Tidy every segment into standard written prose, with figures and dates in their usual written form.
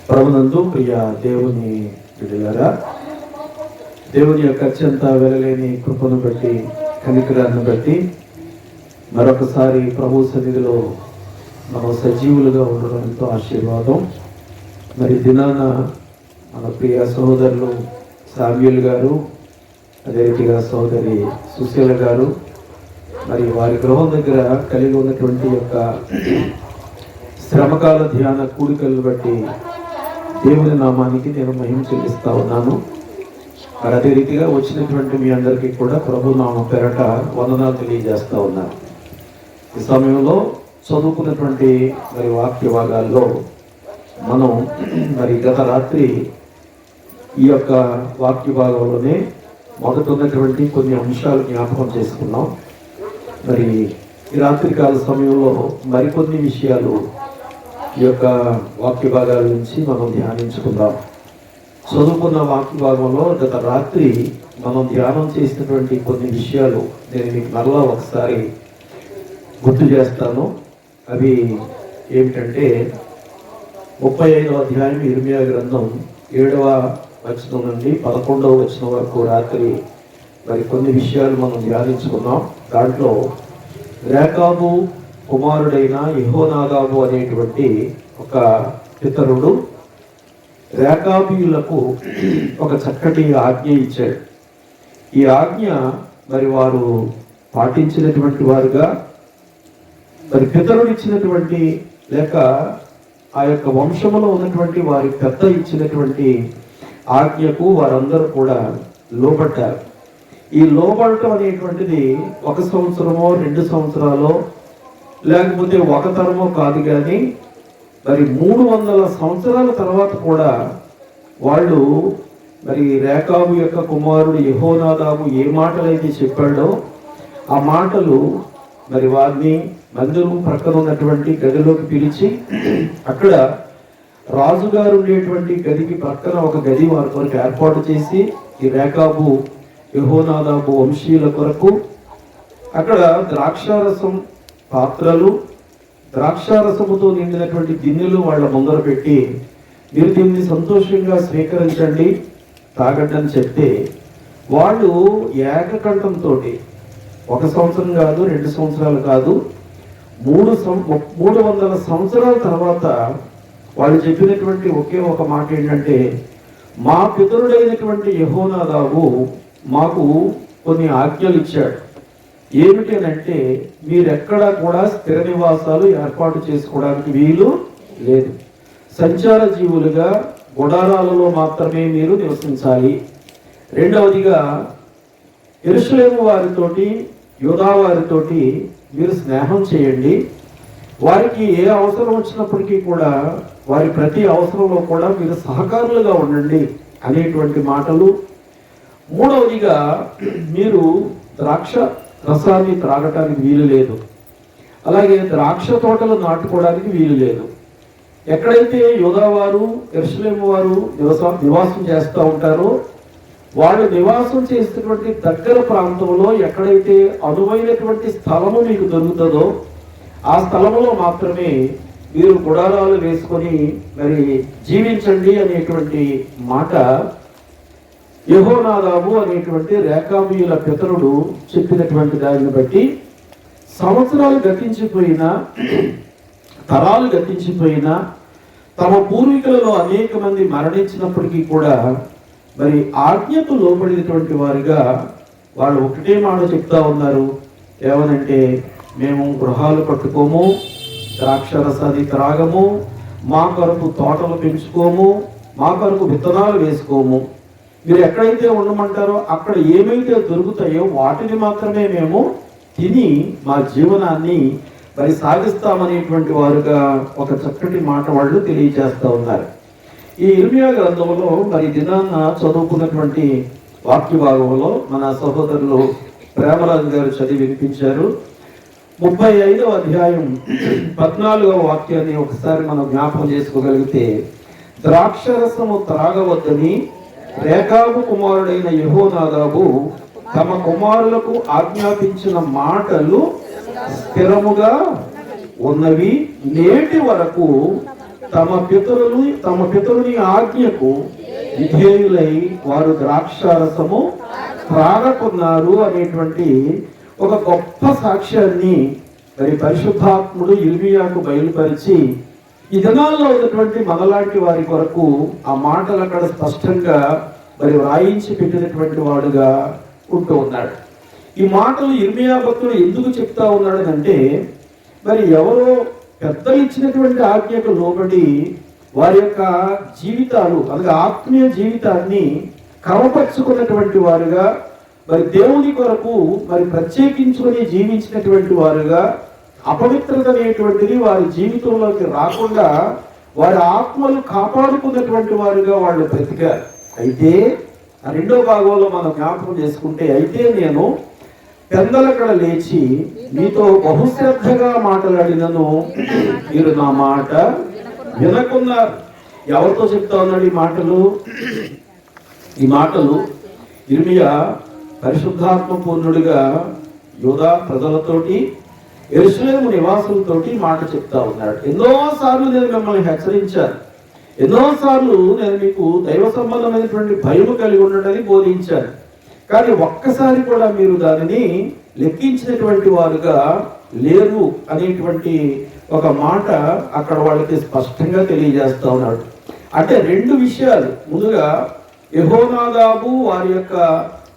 ప్రభునందు ప్రియ దేవుని బిడ్డలారా, దేవుని యొక్క అత్యంత వెలలేని కృపను బట్టి, కనికరాన్ని బట్టి మరొకసారి ప్రభు సన్నిధిలో మనం సజీవులుగా ఉండడం ఎంతో ఆశీర్వాదం. మరి దినాన మన ప్రియ సహోదరులు సామ్యూల్ గారు, అదే రీతిగా సహోదరి సుశీల గారు, మరి వారి గృహం దగ్గర కలిగి ఉన్నటువంటి యొక్క శ్రమకాల ధ్యాన కూడికలను బట్టి దేవుని నామానికి నేను మహిమ చెల్లిస్తా ఉన్నాను. మరి అదే రీతిగా వచ్చినటువంటి మీ అందరికీ కూడా ప్రభు నామ పేరట వందనాలు తెలియజేస్తా ఉన్నాను. ఈ సమయంలో చదువుకున్నటువంటి మరి వాక్య భాగాల్లో మనం మరి గత రాత్రి ఈ యొక్క వాక్య భాగంలోనే మొదట ఉన్నటువంటి కొన్ని అంశాలు జ్ఞాపకం చేసుకున్నాం. మరి ఈ రాత్రికాల సమయంలో మరికొన్ని విషయాలు ఈ యొక్క వాక్య భాగాల నుంచి మనం ధ్యానించుకుందాం. చదువుకున్న వాక్య భాగంలో గత రాత్రి మనం ధ్యానం చేసినటువంటి కొన్ని విషయాలు నేను మీకు మరలా ఒకసారి గుర్తు చేస్తాను. అవి ఏమిటంటే 35వ అధ్యాయం ఇర్మియా గ్రంథం 7వ వచనం నుండి 11వ వచనం వరకు రాత్రి మరి కొన్ని విషయాలు మనం ధ్యానించుకున్నాం. దాంట్లో రేకాబు కుమారుడైన యెహోనాదాబు అనేటువంటి ఒక పితరుడు రేకాబీయులకు ఒక చక్కటి ఆజ్ఞ ఇచ్చాడు. ఈ ఆజ్ఞ మరి వారు పాటించినటువంటి వారుగా, మరి పితరుడు ఇచ్చినటువంటి లేక ఆ యొక్క వంశంలో ఉన్నటువంటి వారి పెద్ద ఇచ్చినటువంటి ఆజ్ఞకు వారందరూ కూడా లోబడ్డారు. ఈ లోబడటం అనేటువంటిది 1 సంవత్సరమో 2 సంవత్సరాలో లేకపోతే ఒక తరమో కాదు, కానీ మరి 300 సంవత్సరాల తర్వాత కూడా వాళ్ళు మరి రేకాబు యొక్క కుమారుడు యెహోనాదాబు ఏ మాటలైతే చెప్పాడో ఆ మాటలు మరి వారిని మందిరం ప్రక్కన ఉన్నటువంటి గదిలోకి పిలిచి, అక్కడ రాజుగారు ఉండేటువంటి గదికి ప్రక్కన ఒక గది వారి కొరకు ఏర్పాటు చేసి ఈ రేకాబు యెహోనాదాబు వంశీయుల కొరకు అక్కడ ద్రాక్షారసం పాత్రలు, ద్రాక్షారసముతో నిండినటువంటి గిన్నెలు వాళ్ళ ముందర పెట్టి, మీరు దీన్ని సంతోషంగా స్వీకరించండి, తాగండి అని చెప్తే వాళ్ళు ఏకకంఠంతో 1 సంవత్సరం కాదు, 2 సంవత్సరాలు కాదు, 300 సంవత్సరాల తర్వాత వాళ్ళు చెప్పినటువంటి ఒకే ఒక మాట ఏంటంటే, మా పితరుడైనటువంటి యెహోనాదాబు మాకు కొన్ని ఆజ్ఞలు ఇచ్చాడు. ఏమిటి అని అంటే, మీరెక్కడా కూడా స్థిర నివాసాలు ఏర్పాటు చేసుకోవడానికి వీలు లేదు, సంచార జీవులుగా గుడారాలలో మాత్రమే మీరు నివసించాలి. రెండవదిగా యెరూషలేము వారితోటి, యూదా వారితోటి మీరు స్నేహం చేయండి, వారికి ఏ అవసరం వచ్చినప్పటికీ కూడా వారి ప్రతి అవసరంలో కూడా మీరు సహకారులుగా ఉండండి అనేటువంటి మాటలు. మూడవదిగా మీరు ద్రాక్ష రసాన్ని త్రాగటానికి వీలు లేదు, అలాగే ద్రాక్ష తోటలు నాటుకోవడానికి వీలు లేదు. ఎక్కడైతే యూదావారు యెరూషలేము వారు నివాసం చేస్తూ ఉంటారో వాళ్ళు నివాసం చేసేటువంటి దగ్గర ప్రాంతంలో ఎక్కడైతే అనువైనటువంటి స్థలము మీకు దొరుకుతుందో ఆ స్థలంలో మాత్రమే మీరు గుడారాలు వేసుకొని మరి జీవించండి అనేటువంటి మాట యెహోనాదాబు అనేటువంటి రేకాబీయుల పితరుడు చెప్పినటువంటి దానిని బట్టి సంవత్సరాలు గతించిపోయినా, తరాలు గతించిపోయినా, తమ పూర్వీకులలో అనేక మంది మరణించినప్పటికీ కూడా మరి ఆజ్ఞకు లోబడినటువంటి వారిగా వాళ్ళు ఒకటే మాట చెప్తా ఉన్నారు. ఏమనంటే, మేము గృహాలు కట్టుకోము, ద్రాక్షరసాన్ని త్రాగము, మా కొరకు తోటలు పెంచుకోము, మా కొరకు విత్తనాలు వేసుకోము, మీరు ఎక్కడైతే ఉండమంటారో అక్కడ ఏమైతే దొరుకుతాయో వాటిని మాత్రమే మేము తిని మా జీవనాన్ని మరి సాగిస్తామనేటువంటి వారుగా ఒక చక్కటి మాట వాళ్ళు తెలియజేస్తూ ఉన్నారు. ఈ ఇర్మియా గ్రంథంలో మరి దినాన్న చదువుకున్నటువంటి వాక్య భాగంలో మన సహోదరులు ప్రేమరాజు గారు చదివి వినిపించారు. 35వ అధ్యాయం 14వ వాక్యాన్ని ఒకసారి మనం జ్ఞాపకం చేసుకోగలిగితే, ద్రాక్షరసము త్రాగవద్దని రేకాబు కుమారుడైన యెహోనాదాబు తమ కుమారులకు ఆజ్ఞాపించిన మాటలు స్థిరముగా ఉన్నవి, నేటి వరకు తమ పితరుని ఆజ్ఞకు విధేయులై వారు ద్రాక్షారసము త్రాగకున్నారు అనేటువంటి ఒక గొప్ప సాక్ష్యాన్ని మరి పరిశుద్ధాత్ముడు ఇర్మియాకు బయలుపరిచి ఈ దినాల్లో ఉన్నటువంటి మనలాంటి వారి కొరకు ఆ మాటలు అక్కడ స్పష్టంగా మరి వ్రాయించి పెట్టినటువంటి వాడుగా ఉంటూ ఉన్నాడు. ఈ మాటలు ఇర్మియా భక్తుడు ఎందుకు చెప్తా ఉన్నాడు అంటే, మరి ఎవరో పెద్దలు ఇచ్చినటువంటి ఆజ్ఞకు లోబడి వారి యొక్క జీవితాలు అనగా ఆత్మీయ జీవితాన్ని క్రమపరుచుకున్నటువంటి వారుగా, మరి దేవుని కొరకు మరి ప్రత్యేకించుకొని జీవించినటువంటి వారుగా, అపవిత్రత అనేటువంటిది వారి జీవితంలోకి రాకుండా వారి ఆత్మలు కాపాడుకున్నటువంటి వారుగా వాళ్ళు బ్రతికారు. అయితే రెండో భాగంలో మనం జ్ఞాపకం చేసుకుంటే, అయితే నేను పెందలకడ లేచి మీతో బహుశ్రద్ధగా మాట్లాడినను మీరు నా మాట వినకున్నారు. ఎవరితో చెప్తా ఉన్నాడు ఈ మాటలు? ఇర్మియా పరిశుద్ధాత్మ పూర్ణుడిగా యూదా ప్రజలతోటి, యెరూషలేము నివాసులతోటి మాట చెప్తా ఉన్నాడు. ఎన్నోసార్లు నేను మిమ్మల్ని హెచ్చరించాను, ఎన్నోసార్లు నేను మీకు దైవ సంబంధమైనటువంటి భయం కలిగి ఉండడని బోధించాను, కానీ ఒక్కసారి కూడా మీరు దానిని లెక్కించినటువంటి వారుగా లేరు అనేటువంటి ఒక మాట అక్కడ వాళ్ళకి స్పష్టంగా తెలియజేస్తా ఉన్నాడు. అంటే రెండు విషయాలు. ముందుగా యెహోనాదాబు వారి యొక్క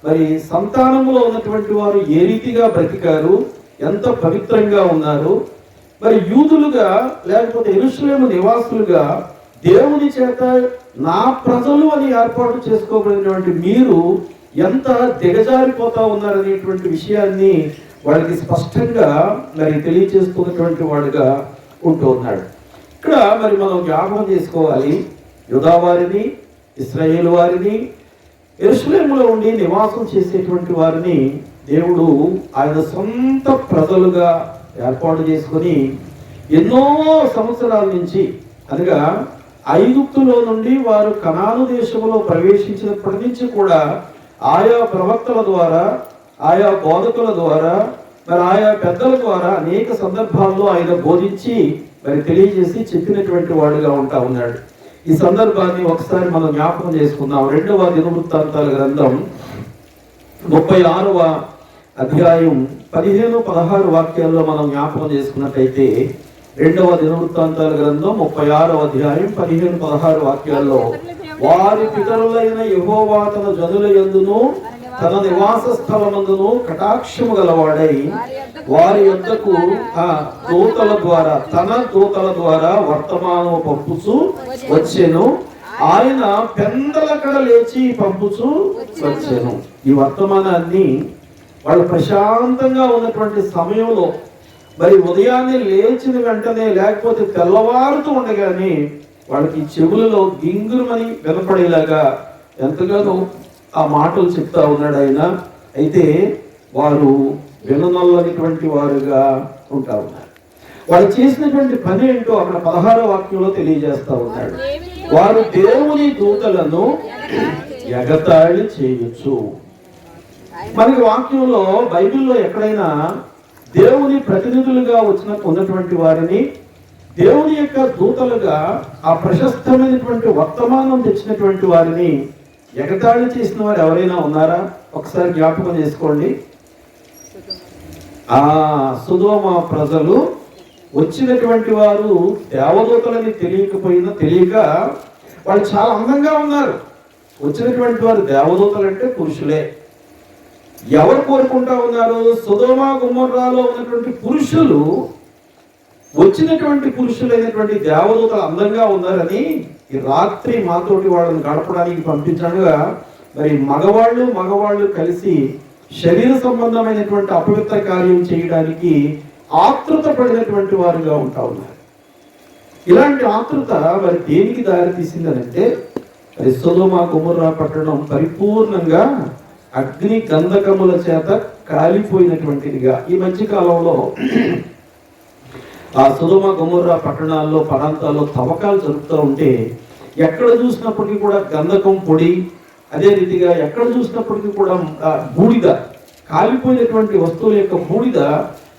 మరి సంతానంలో ఉన్నటువంటి వారు ఏ రీతిగా బ్రతికారు, ఎంత పవిత్రంగా ఉన్నారు, మరి యూదులుగా లేకపోతే యెరూషలేము నివాసులుగా దేవుని చేత నా ప్రజలు అని ఏర్పాటు చేసుకోబడినటువంటి మీరు ఎంత దిగజారిపోతా ఉన్నారనేటువంటి విషయాన్ని వాళ్ళకి స్పష్టంగా మరి తెలియజేస్తున్నటువంటి వాడుగా ఉంటూ ఉన్నాడు. ఇక్కడ మరి మనం జ్ఞాపకం చేసుకోవాలి, యూదా వారిని, ఇశ్రాయేలు వారిని, యెరూషలేములో ఉండి నివాసం చేసేటువంటి వారిని దేవుడు ఆయన సొంత ప్రజలుగా ఏర్పాటు చేసుకొని ఎన్నో సంవత్సరాల నుంచి, అనగా ఐగుప్తులో నుండి వారు కనాను దేశంలో ప్రవేశించినప్పటి నుంచి కూడా ఆయా ప్రవక్తల ద్వారా, ఆయా బోధకుల ద్వారా, మరి ఆయా పెద్దల ద్వారా అనేక సందర్భాల్లో ఆయన బోధించి మరి తెలియజేసి చెప్పినటువంటి వాడుగా ఉంటా ఉన్నాడు. ఈ సందర్భాన్ని ఒకసారి మనం జ్ఞాపకం చేసుకుందాం. 2వ దినవృత్తాంతాల గ్రంథం 36వ అధ్యాయం 15-16 వాక్యాల్లో మనం జ్ఞాపకం చేసుకున్నట్టయితే, 2వ దినవృత్తాంతాల గ్రంథం 36వ అధ్యాయం 15-16 వాక్యాల్లో, వారి పితరులైన యెహోవా తన జనుల యందును తన నివాస స్థలమందును కటాక్షము గలవాడై వారి యొద్దకు దూతల ద్వారా, తన దూతల ద్వారా వర్తమానము పంపుచు వచ్చెను. ఆయన పెందలకడ లేచి పంపుచు వచ్చెను. ఈ వర్తమానాన్ని వాళ్ళు ప్రశాంతంగా ఉన్నటువంటి సమయంలో, మరి ఉదయాన్నే లేచిన వెంటనే లేకపోతే తెల్లవారుతూ ఉండగానే వాళ్ళకి చెవులలో గింగురుమని వినపడేలాగా ఎంతగానో ఆ మాటలు చెప్తా ఉన్నాడు ఆయన. అయితే వారు విననల్లనిటువంటి వారుగా ఉంటా ఉన్నారు. వాళ్ళు చేసినటువంటి పని ఏంటో అక్కడ 16వ వాక్యంలో తెలియజేస్తా ఉన్నాడు. వారు దేవుని దూతలను ఎగతాళి చేయొచ్చు. మనకి వాక్యంలో బైబిల్లో ఎక్కడైనా దేవుని ప్రతినిధులుగా ఉన్నటువంటి వారిని, దేవుని యొక్క దూతలుగా ఆ ప్రశస్తమైనటువంటి వర్తమానం తెచ్చినటువంటి వారిని ఎగతాళి చేసిన వారు ఎవరైనా ఉన్నారా? ఒకసారి జ్ఞాపకం చేసుకోండి. సొదొమ ప్రజలు వచ్చినటువంటి వారు దేవదూతలని తెలియక వాళ్ళు చాలా అందంగా ఉన్నారు. వచ్చినటువంటి వారు దేవదూతలు అంటే పురుషులే. ఎవరు కోరుకుంటా ఉన్నారు? సొదొమ గొమొర్రాలో ఉన్నటువంటి పురుషులు, వచ్చినటువంటి పురుషులైనటువంటి దేవదూతలు అందంగా ఉన్నారని ఈ రాత్రి మాతోటి వాళ్ళని గడపడానికి పంపించగా, మరి మగవాళ్ళు కలిసి శరీర సంబంధమైనటువంటి అపవిత్ర కార్యం చేయడానికి ఆతృత పడినటువంటి వారుగా ఉంటా ఉన్నారు. ఇలాంటి ఆతృత మరి దేనికి దారి తీసిందనంటే, మరి సొదొమ గొమొర్రా పట్టణం పరిపూర్ణంగా అగ్ని గంధకముల చేత కాలిపోయినటువంటిదిగా. ఈ మధ్య కాలంలో ఆ సొదొమ గొమొర్రా పట్టణాల్లో, ప్రాంతాల్లో తవ్వకాలు జరుపుతూ ఉంటే ఎక్కడ చూసినప్పటికీ కూడా గంధకం పొడి, అదే రీతిగా ఎక్కడ చూసినప్పటికీ కూడా బూడిద, కాలిపోయినటువంటి వస్తువుల యొక్క బూడిద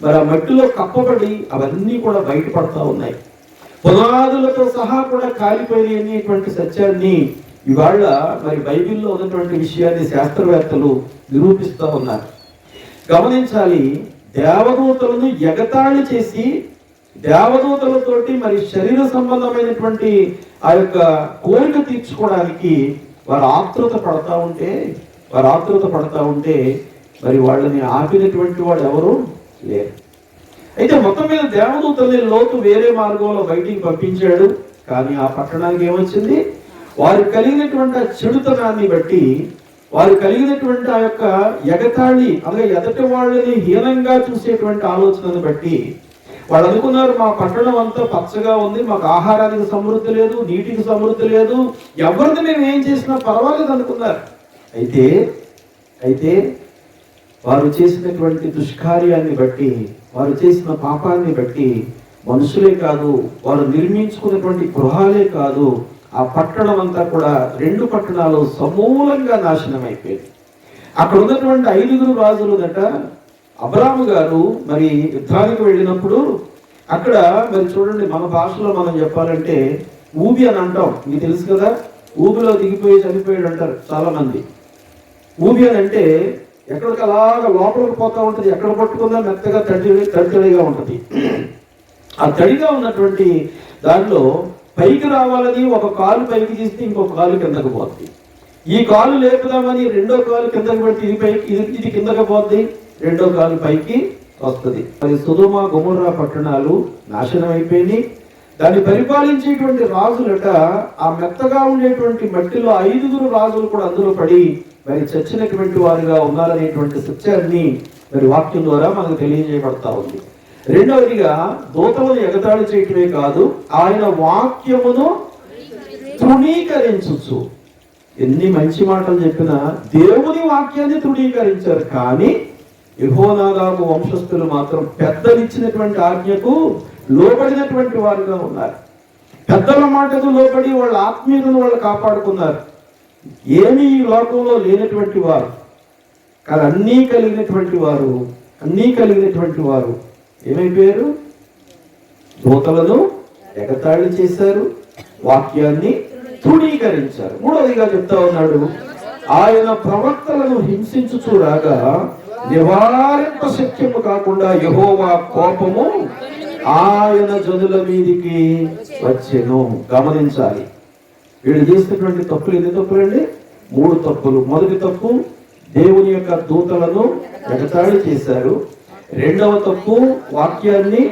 మరి ఆ మట్టిలో కప్పబడి అవన్నీ కూడా బయటపడతా ఉన్నాయి. పునాదులతో సహా కూడా కాలిపోయి అనేటువంటి సత్యాన్ని ఇవాళ మరి బైబిల్లో ఉన్నటువంటి విషయాన్ని శాస్త్రవేత్తలు నిరూపిస్తూ ఉన్నారు. గమనించాలి, దేవదూతలను ఎగతాళి చేసి దేవదూతలతోటి మరి శరీర సంబంధమైనటువంటి ఆ యొక్క కోరిక తీర్చుకోవడానికి వారు ఆతృత పడతా ఉంటే మరి వాళ్ళని ఆపినటువంటి వాడు ఎవరు లేరు. అయితే మొత్తం మీద దేవదూతల్ని లోతు వేరే మార్గంలో బయటికి పంపించాడు. కానీ ఆ పట్టణానికి ఏమొచ్చింది? వారు కలిగినటువంటి ఆ చెడుతనాన్ని బట్టి, వారు కలిగినటువంటి ఆ యొక్క ఎగతాళి, అలాగే ఎదటి వాళ్ళని హీనంగా చూసేటువంటి ఆలోచనను బట్టి వాళ్ళు అనుకున్నారు, మా పట్టణం అంతా పచ్చగా ఉంది, మాకు ఆహారానికి సమృద్ధి లేదు, నీటికి సమృద్ధి లేదు, ఎవరిని మేము ఏం చేసినా పర్వాలేదు అనుకున్నారు. అయితే వారు చేసినటువంటి దుష్కార్యాన్ని బట్టి, వారు చేసిన పాపాన్ని బట్టి మనుషులే కాదు, వారు నిర్మించుకున్నటువంటి గృహాలే కాదు, ఆ పట్టణం అంతా కూడా 2 పట్టణాలు సమూలంగా నాశనం అయిపోయింది. అక్కడ ఉన్నటువంటి 5 రాజులుదట. అబ్రాము గారు మరి యుద్ధానికి వెళ్ళినప్పుడు అక్కడ మరి చూడండి, మన భాషలో మనం చెప్పాలంటే ఊబి అని అంటాం, మీకు తెలుసు కదా. ఊబిలో దిగిపోయి చనిపోయాడు అంటారు చాలా మంది. ఊబి అని అంటే ఎక్కడికి అలాగా లోపలికి పోతా ఉంటుంది, ఎక్కడ పట్టుకున్నా మెత్తగా తడిగా ఉంటుంది. ఆ తడిగా ఉన్నటువంటి దానిలో పైకి రావాలని ఒక కాలు పైకి తీస్తే ఇంకొక కాలు కిందకు పోద్ది. ఈ కాలు లేపుదామని 2వ కాలు కిందకు పెడితే ఇది కిందకు పోద్ది, 2వ కాలు పైకి వస్తుంది. అది సొదొమ గొమొర్రా పట్టణాలు నాశనం అయిపోయినాయి. దాన్ని పరిపాలించేటువంటి రాజులట ఆ మెత్తగా ఉండేటువంటి మట్టిలో 5 రాజులు కూడా అందులో పడి మరి చచ్చినటువంటి వారుగా ఉన్నారనేటువంటి సత్యాన్ని మరి వాక్యం ద్వారా మనకు తెలియజేయబడతా ఉంది. రెండవదిగా దూతలను ఎగతాళి చేయటమే కాదు, ఆయన వాక్యమును తృణీకరించు. ఎన్ని మంచి మాటలు చెప్పినా దేవుని వాక్యాన్ని తృణీకరించారు. కానీ యెహోనాదాబు వంశస్థులు మాత్రం పెద్దలిచ్చినటువంటి ఆజ్ఞకు లోబడినటువంటి వారుగా ఉన్నారు. పెద్దల మాటకు లోబడి వాళ్ళ ఆత్మీయులను వాళ్ళు కాపాడుకున్నారు. ఏమీ ఈ లోకంలో లేనటువంటి వారు కానీ అన్నీ కలిగినటువంటి వారు ఏమైపోయారు? దూతలను ఎగతాళి చేశారు, వాక్యాన్ని తృణీకరించారు. మూడవదిగా చెప్తా ఉన్నాడు, ఆయన ప్రవక్తలను హింసించుచు రాగా నివారింప శక్యము కాకుండా యెహోవా కోపము ఆయన జనుల మీదికి వచ్చెను. గమనించాలి, వీళ్ళు చేసినటువంటి తప్పులు ఎన్ని తప్పులండి? 3 తప్పులు. మొదటి తప్పు, దేవుని యొక్క దూతలను ఎగతాళి చేశారు. రెండవ తప్పు, వాక్యాన్ని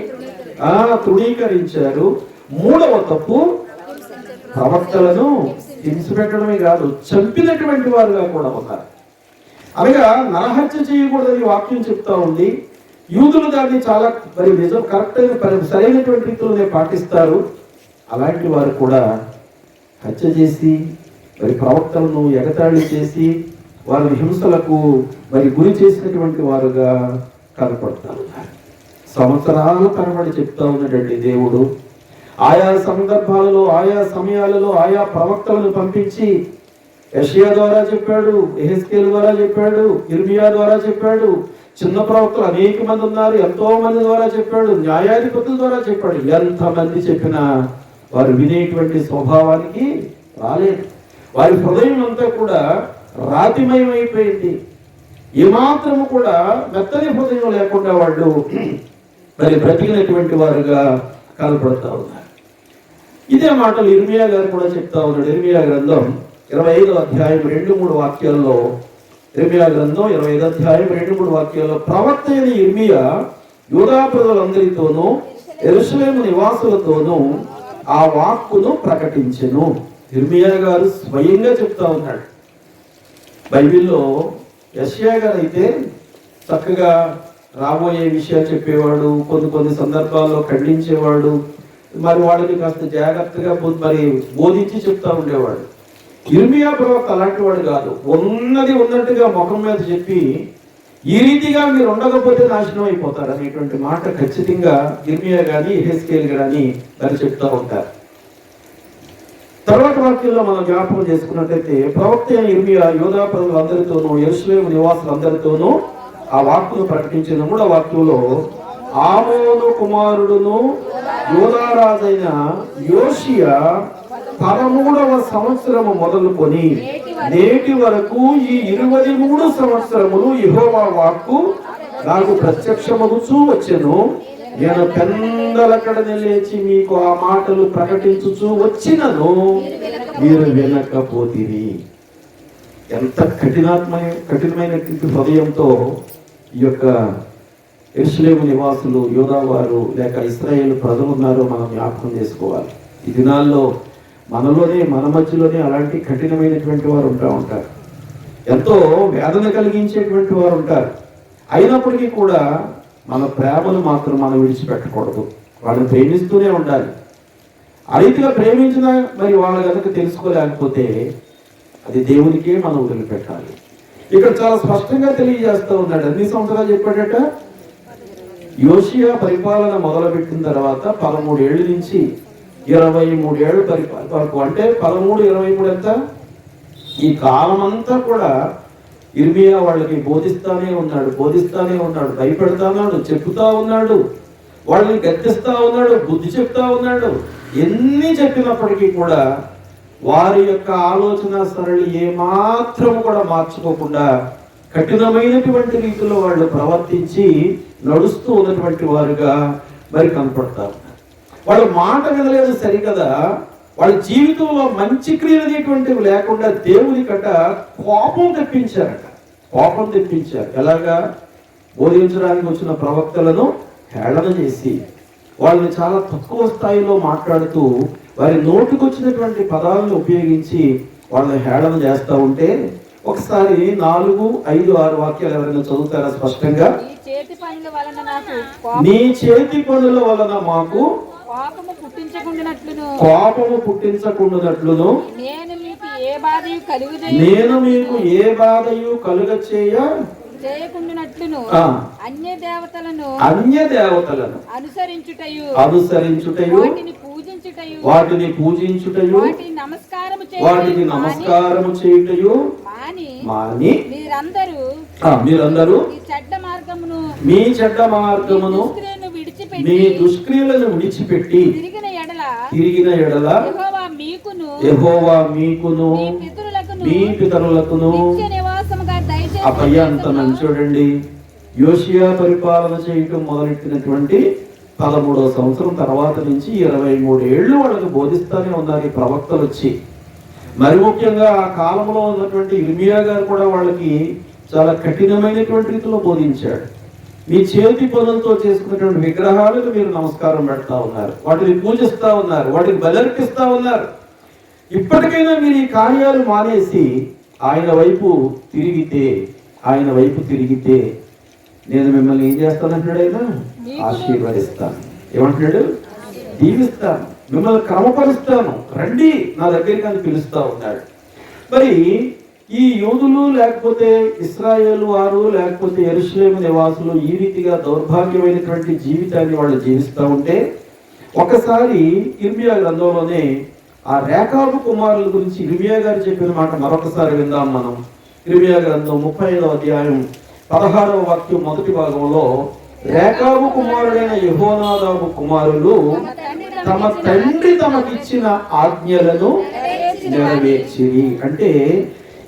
తృణీకరించారు. మూడవ తప్పు, ప్రవక్తలను హింసపెట్టడమే కాదు చంపినటువంటి వారుగా కూడా ఉన్నారు. అనగా నరహత్య చేయకూడదని వాక్యం చెప్తా ఉంది. యూదులు దాన్ని చాలా మరి నిజం కరెక్ట్ అయిన సరైనటువంటి రీతిలోనే పాటిస్తారు. అలాంటి వారు కూడా హత్య చేసి మరి ప్రవక్తలను ఎగతాళి చేసి వారి హింసలకు మరి గురి చేసినటువంటి వారుగా కనపడతారు. సంవత్సరాల తరబడి చెప్తా ఉన్నటువంటి దేవుడు ఆయా సందర్భాలలో, ఆయా సమయాలలో ఆయా ప్రవక్తలను పంపించి యెషయా ద్వారా చెప్పాడు, యెహెజ్కేలు ద్వారా చెప్పాడు, ఇర్మియా ద్వారా చెప్పాడు. చిన్న ప్రవక్తలు అనేక మంది ఉన్నారు, ఎంతో మంది ద్వారా చెప్పాడు, న్యాయాధిపతుల ద్వారా చెప్పాడు. ఎంతమంది చెప్పినా వారు వినేటువంటి స్వభావానికి రాలేదు. వారి హృదయం అంతా కూడా రాతిమయం అయిపోయింది. ఏమాత్రము కూడా మెత్తని హృదయం లేకుండా వాళ్ళు మరి బ్రతికినటువంటి వారుగా కనపడతా ఉన్నారు. ఇదే మాటలు ఇర్మియా గారు కూడా చెప్తా ఉన్నాడు. ఇర్మియా గ్రంథం 25వ అధ్యాయం 2-3 వాక్యాల్లో, ఇర్మియా గ్రంథం 25వ అధ్యాయం 2-3 వాక్యాల్లో ప్రవక్త అయిన ఇర్మియా యూదా ప్రజలందరితోనూ యెరూషలేము నివాసులతోనూ ఆ వాక్కును ప్రకటించెను. ఇర్మియా గారు స్వయంగా చెప్తా ఉన్నాడు. బైబిల్లో యెషయా గారు అయితే చక్కగా రాబోయే విషయాలు చెప్పేవాడు, కొన్ని సందర్భాల్లో ఖండించేవాడు, మరి వాళ్ళని కాస్త జాగ్రత్తగా మరి బోధించి చెప్తా ఉండేవాడు. ఇర్మియా ప్రవక్త అలాంటి వాడు కాదు. ఉన్నది ఉన్నట్టుగా ముఖం మీద చెప్పి ఈ రీతిగా మీరు ఉండకపోతే నాశనం అయిపోతారు అనేటువంటి మాట ఖచ్చితంగా ఇర్మియా కానీ యెహెజ్కేలు కానీ మరి చెప్తా ఉంటారు. తర్వాత వాక్యంలో మనం జ్ఞాపకం చేసుకున్నట్లయితే ప్రవక్త అయిన ఇర్మియా యూదా ప్రజలందరితోనూ యెరూషలేము నివాసులందరితోనూ ఆ వాక్కును ప్రకటించిన 3వ వాక్యంలో ఆమోను కుమారుడును యోధారాజైన యోషియా 13వ సంవత్సరము మొదలుకొని నేటి వరకు ఈ 23 సంవత్సరములు యెహోవా వాక్కు నాకు ప్రత్యక్షమగుచూ వచ్చెను. నేను పెందలకడనే లేచి మీకు ఆ మాటలు ప్రకటించుచూ వచ్చినను మీరు వినకపోతిరి. ఎంత కఠినమైనటువంటి హృదయంతో ఈ యొక్క యెరూషలేము నివాసులు, యోధావారు లేక ఇశ్రాయేలు ప్రజలు ఉన్నారో మనం జ్ఞాపకం చేసుకోవాలి. ఈ దినాల్లో మన మధ్యలోనే అలాంటి కఠినమైనటువంటి వారు ఉంటారు. ఎంతో వేదన కలిగించేటువంటి వారు ఉంటారు. అయినప్పటికీ కూడా మన ప్రేమను మాత్రం మనం విడిచిపెట్టకూడదు. వాళ్ళని ప్రేమిస్తూనే ఉండాలి. ఆ రీతిగా ప్రేమించినా మరి వాళ్ళ కనుక తెలుసుకోలేకపోతే అది దేవునికే మనం వదిలిపెట్టాలి. ఇక్కడ చాలా స్పష్టంగా తెలియజేస్తూ ఉన్నాడు. ఎన్ని సంవత్సరాలు చెప్పాడట? యోషియా పరిపాలన మొదలుపెట్టిన తర్వాత 13 ఏళ్ళ నుంచి 23 ఏళ్ళు పరిపాలన వరకు, అంటే 13, 23 ఎంత? ఈ కాలం అంతా కూడా ఇర్మియా వాళ్ళకి బోధిస్తానే ఉన్నాడు, భయపెడతాన్నాడు, చెప్తా ఉన్నాడు, వాళ్ళని గద్దిస్తా ఉన్నాడు, బుద్ధి చెప్తా ఉన్నాడు. ఎన్ని చెప్పినప్పటికీ కూడా వారి యొక్క ఆలోచన సరళి ఏమాత్రం కూడా మార్చుకోకుండా కఠినమైనటువంటి రీతిలో వాళ్ళు ప్రవర్తించి నడుస్తూ ఉన్నటువంటి వారుగా మరి కనపడతారు. వాళ్ళ మాట వినలేదు సరికదా, వాళ్ళ జీవితంలో మంచి క్రియలు అనేటువంటివి లేకుండా దేవుని కట కోపం తెప్పించారు. ఎలాగా? బోధించడానికి వచ్చిన ప్రవక్తలను హేళన చేసి వాళ్ళని చాలా తక్కువ స్థాయిలో మాట్లాడుతూ వారి నోటికొచ్చినటువంటి పదాలను ఉపయోగించి వాళ్ళని హేళన చేస్తూ ఉంటే ఒకసారి 4, 5, 6 వాక్యాలు ఎవరైనా చదువుతారా స్పష్టంగా? నీ చేతి పనుల వలన మాకు కోపము పుట్టించకుండానట్లును నేను మీకు ఏ బాధయు కలుగ చేయకుండానట్లును అన్య దేవతలను అనుసరించుటయు వాటిని పూజించుటయు వాటికి నమస్కారము చేయుటయు మాని మీరందరూ మీ చెడ్డ మార్గమును మీ దుష్క్రియలను విడిచిపెట్టి తిరిగిన ఎడల యెహోవా మీకును మీ పితరులకును అప్పయ్య అంత చూడండి. యోషియా పరిపాలన చేయటం మొదలెట్టినటువంటి 13వ సంవత్సరం తర్వాత నుంచి 23 ఏళ్ళు వాళ్ళకు బోధిస్తానే ఉన్నారు ఈ ప్రవక్తలు వచ్చి. మరి ముఖ్యంగా ఆ కాలంలో ఉన్నటువంటి ఇర్మియా గారు కూడా వాళ్ళకి చాలా కఠినమైనటువంటి రీతిలో బోధించాడు. మీ చేతి పనులతో చేసుకున్నటువంటి విగ్రహాలకు మీరు నమస్కారం పెడతా ఉన్నారు, వాటిని పూజిస్తా ఉన్నారు, వాటిని బలర్పిస్తా ఉన్నారు. ఇప్పటికైనా మీరు ఈ కార్యాలు మానేసి ఆయన వైపు తిరిగితే నేను మిమ్మల్ని ఏం చేస్తానంటున్నాడు? ఆయన ఆశీర్వదిస్తాను. ఏమంటున్నాడు? దీవిస్తాను, మిమ్మల్ని క్రమపరుస్తాను, రండి నా దగ్గరికి అని పిలుస్తా ఉన్నాడు. మరి ఈ యూదులు లేకపోతే ఇశ్రాయేలు వారు లేకపోతే యెరూషలేము నివాసులు ఈ రీతిగా దౌర్భాగ్యమైనటువంటి జీవితాన్ని వాళ్ళు జీవిస్తూ ఉంటే ఒకసారి ఇర్మియా గ్రంథంలోనే ఆ రేకాబు కుమారుల గురించి ఇర్మియా గారు చెప్పిన మాట మరొకసారి విందాం మనం. ఇర్మియా గ్రంథం 35వ అధ్యాయం 16వ వాక్యం మొదటి భాగంలో రేకాబు కుమారుడైన యెహోనాదాబు కుమారులు తమ తండ్రి తమకిచ్చిన ఆజ్ఞలను నెరవేర్చిరి. అంటే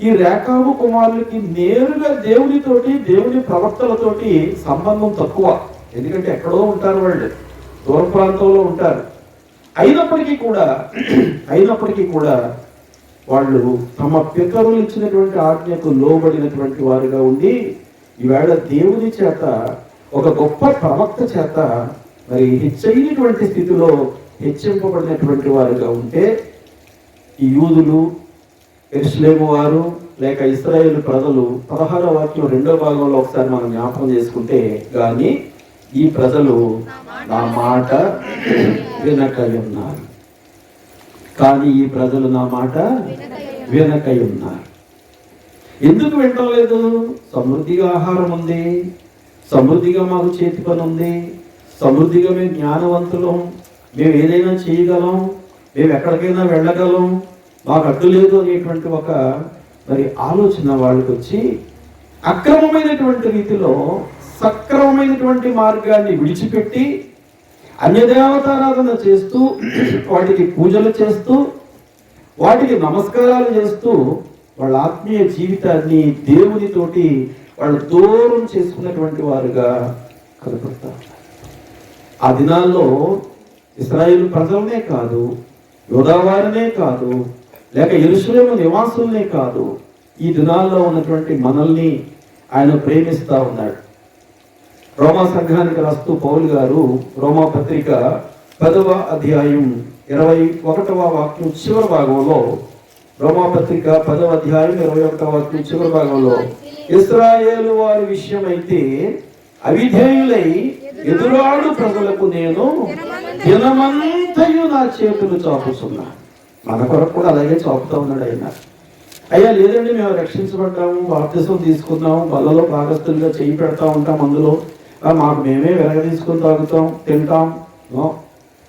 ఈ రేకాబు కుమారులకి నేరుగా దేవుని ప్రవక్తలతోటి సంబంధం తక్కువ. ఎందుకంటే ఎక్కడో ఉంటారు, వాళ్ళు దూర ప్రాంతంలో ఉంటారు. అయినప్పటికీ కూడా వాళ్ళు తమ పితరులు ఇచ్చినటువంటి ఆజ్ఞకు లోబడినటువంటి వారుగా ఉండి ఈవేళ దేవుని చేత ఒక గొప్ప ప్రవక్త చేత మరి హెచ్చైనటువంటి స్థితిలో హెచ్చింపబడినటువంటి వారుగా ఉంటే ఈ యూదులు, యెరూషలేము వారు లేక ఇశ్రాయేలు ప్రజలు 16వ వాక్యం 2వ భాగంలో ఒకసారి మనం జ్ఞాపకం చేసుకుంటే కానీ ఈ ప్రజలు నా మాట వినకై ఉన్నారు. కానీ ఈ ప్రజలు నా మాట వినకై ఉన్నారు. ఎందుకు వినటం లేదు? సమృద్ధిగా ఆహారం ఉంది, సమృద్ధిగా మాకు చేతి పని ఉంది, సమృద్ధిగా మేము జ్ఞానవంతులం, మేము ఏదైనా చేయగలం, మేము ఎక్కడికైనా వెళ్ళగలం, మాకు అడ్డు లేదు అనేటువంటి ఒక మరి ఆలోచన వాళ్ళకి వచ్చి అక్రమమైనటువంటి రీతిలో సక్రమమైనటువంటి మార్గాన్ని విడిచిపెట్టి అన్యదేవతారాధన చేస్తూ, వాటికి పూజలు చేస్తూ, వాటికి నమస్కారాలు చేస్తూ వాళ్ళ ఆత్మీయ జీవితాన్ని దేవునితోటి వాళ్ళు దూరం చేసుకున్నటువంటి వారుగా కనపడతారు. ఆ దినాల్లో ఇశ్రాయేలు ప్రజలనే కాదు, యూదావారినే కాదు, లేక యెరూషలేము నివాసులనే కాదు, ఈ దినాల్లో ఉన్నటువంటి మనల్ని ఆయన ప్రేమిస్తూ ఉన్నాడు. రోమా సంఘానికి రాస్తూ పౌలు గారు రోమా పత్రిక 10వ అధ్యాయం 21వ వాక్యం చివరి భాగంలో, రోమా పత్రిక 10వ అధ్యాయం 21వ వాక్యం చివరి భాగంలో, ఇశ్రాయేలు వారి విషయమైతే అవిధేయులై ఎదురాడు ప్రజలకు నేను దినమంతయు నా చేతులు చాపుతున్నా. మన కొరకు కూడా అలాగే చాపుతా ఉన్నాడు ఆయన. అయ్యా లేదండి, మేము రక్షించబడ్డాము, బాప్తిసం తీసుకున్నాము, బల్లలో భాగస్థులుగా చేయి పెడతా ఉంటాం, అందులో మాకు మేమే వెలగ తీసుకొని తాగుతాం, తింటాం.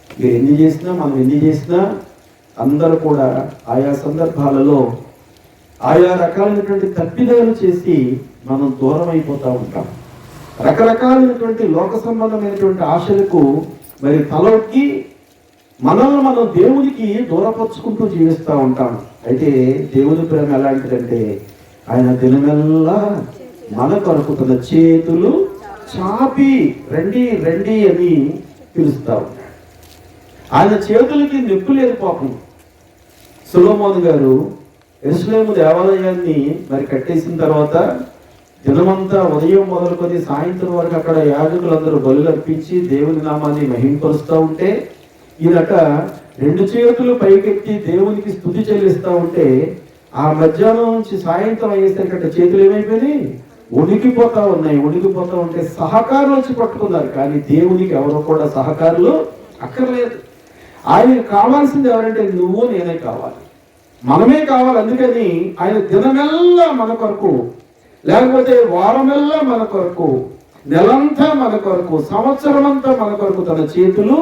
మీరు ఎన్ని చేసినా, మనం ఎన్ని చేసినా అందరూ కూడా ఆయా సందర్భాలలో ఆయా రకాలైనటువంటి తప్పిదాలు చేసి మనం దూరం అయిపోతూ ఉంటాం. రకరకాలైనటువంటి లోక సంబంధమైనటువంటి ఆశలకు మరి తలొక్కి మనల్ని మనం దేవునికి దూరపరుచుకుంటూ జీవిస్తూ ఉంటాం. అయితే దేవుని ప్రేమ ఎలాంటిదంటే ఆయన దినమెల్లా మన కొరకు తన చేతులు చాపి రండి రండి అని పిలుస్తా ఉన్నాడు. ఆయన చేతులకి నొప్పి లేదు పాపం. సొలొమోను గారు యెరూషలేము దేవాలయాన్ని మరి కట్టేసిన తర్వాత దినమంతా ఉదయం మొదలుకొని సాయంత్రం వరకు అక్కడ యాజకులందరూ బలులు అర్పించి దేవుని నామాన్ని మహింపరుస్తూ ఉంటే, ఈయనట 2 చేతులు పైకెత్తి దేవునికి స్తుతి చెల్లిస్తూ ఉంటే, ఆ మధ్యాహ్నం నుంచి సాయంత్రం అయ్యేసరికి అట్ట చేతులు ఏమైపోయినాయి, ఉనికిపోతా ఉన్నాయి. ఉనికిపోతా ఉంటే సహకారులు వచ్చి పట్టుకున్నారు, కానీ దేవునికి ఎవరు కూడా సహకారులు అక్కర్లేదు. ఆయనకు కావాల్సింది ఎవరంటే నువ్వు నేనే కావాలి, మనమే కావాలి. అందుకని ఆయన దినమెల్లా మన కొరకు, లేకపోతే వారమెల్లా మన కొరకు, నెలంతా మన కొరకు, సంవత్సరం అంతా మన కొరకు తన చేతులు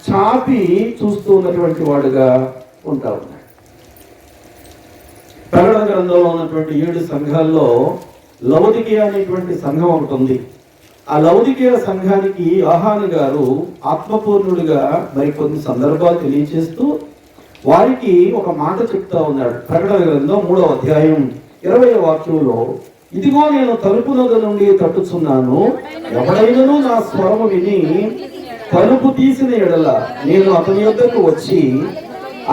చాపి చూస్తూ ఉన్నటువంటి వాడుగా ఉంటా ఉన్నాడు. ప్రకటన గ్రంథంలో ఉన్నటువంటి 7 సంఘాల్లో లవొదికయ అనేటువంటి సంఘం ఒకటి ఉంది. ఆ లవొదికయ సంఘానికి యోహాను గారు ఆత్మపూర్ణుడిగా మరికొన్ని సందర్భాలు తెలియజేస్తూ వారికి ఒక మాట చెప్తా ఉన్నాడు. ప్రకటన గ్రంథం 3వ అధ్యాయం 20వ వాక్యంలో, ఇదిగో నేను తలుపు నొద్ద నుండి తట్టుచున్నాను, ఎవడైనను నా స్వరము విని తలుపు తీసిన ఎడల నేను అతని యొద్దకు వచ్చి